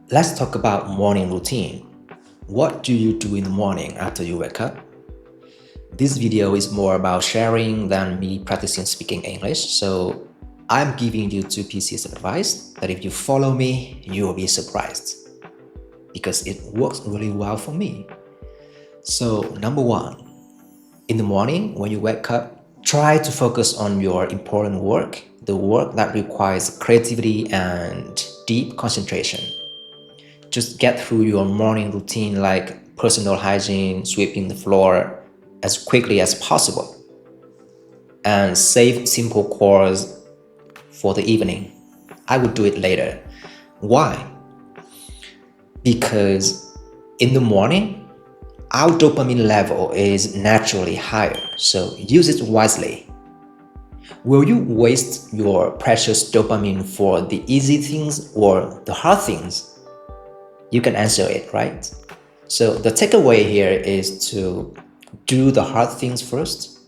Let's talk about morning routine. What do you do in the morning after you wake up? This video is more about sharing than me practicing speaking English, so I'm giving you two pieces of advice that if you follow me, you will be surprised because it works really well for me. So, number one, in the morning when you wake up, try to focus on your important work, the work that requires creativity and deep concentration. Just get through your morning routine like personal hygiene, sweeping the floor as quickly as possible, and save simple chores for the evening. I would do it later. Why? Because in the morning, our dopamine level is naturally higher, so use it wisely. Will you waste your precious dopamine for the easy things or the hard things? You can answer it, right? So the takeaway here is to do the hard things first,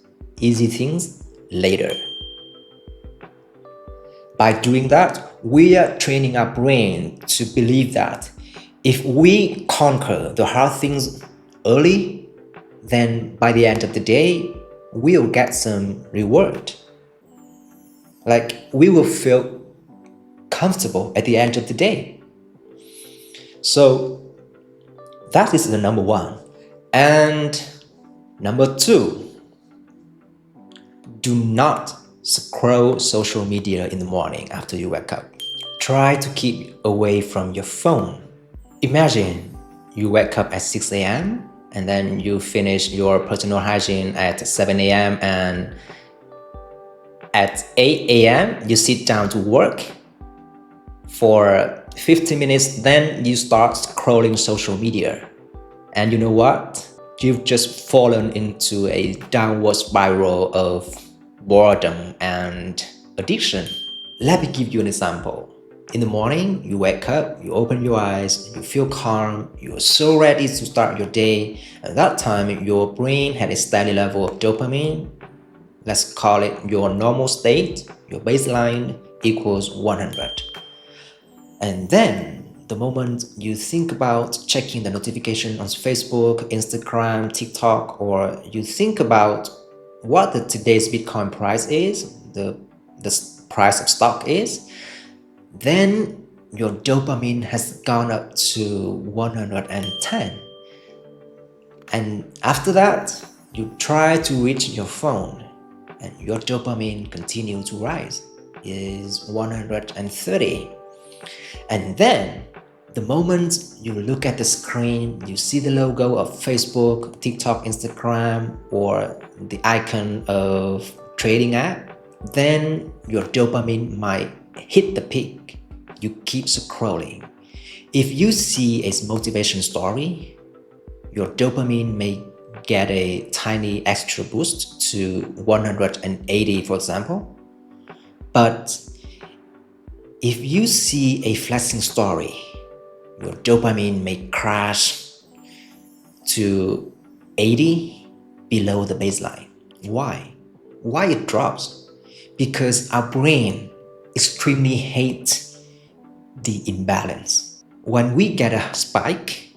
easy things later. By doing that, we are training our brain to believe that if we conquer the hard things early, then by the end of the day, we'll get some reward. Like we will feel comfortable at the end of the day. So that is the number one. And number two, do not scroll social media in the morning after you wake up. Try to keep away from your phone. Imagine you wake up at 6 a.m. and then you finish your personal hygiene at 7 a.m. and at 8 a.m. you sit down to work for 15 minutes, then you start scrolling social media. And you know what? You've just fallen into a downward spiral of boredom and addiction. Let me give you an example. In the morning, you wake up, you open your eyes, you feel calm, you're so ready to start your day. At that time, your brain had a steady level of dopamine. Let's call it your normal state, your baseline equals 100. And then the moment you think about checking the notification on Facebook, Instagram, TikTok, or you think about what today's Bitcoin price is, the price of stock is, then your dopamine has gone up to 110. And after that, you try to reach your phone and your dopamine continues to rise, is 130. And then the moment you look at the screen, you see the logo of Facebook, TikTok, Instagram, or the icon of trading app, then your dopamine might hit the peak. You keep scrolling. If you see a motivation story, your dopamine may get a tiny extra boost to 180, for example. But if you see a flexing story, your dopamine may crash to 80 below the baseline. Why? Why it drops? Because our brain extremely hates the imbalance. When we get a spike,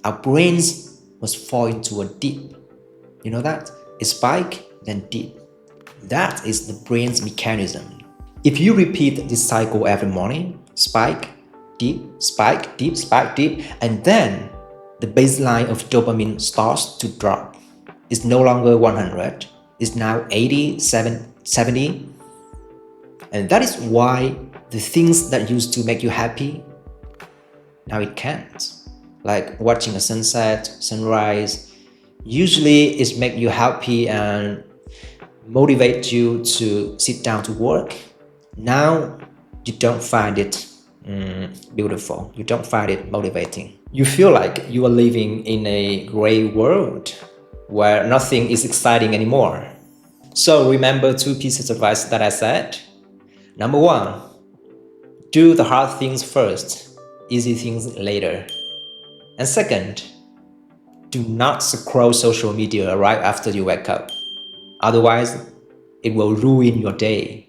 our brains must fall into a dip. You know that? A spike, then dip. That is the brain's mechanism. If you repeat this cycle every morning, spike, dip, spike, dip, spike, dip, and then the baseline of dopamine starts to drop. It's no longer 100, it's now 80, 70. And that is why the things that used to make you happy, now it can't. Like watching a sunset, sunrise, usually it makes you happy and motivate you to sit down to work. Now you don't find it beautiful. You don't find it motivating. You feel like you are living in a gray world where nothing is exciting anymore. So remember two pieces of advice that I said. Number one, do the hard things first, easy things later. And second, do not scroll social media right after you wake up. Otherwise, it will ruin your day.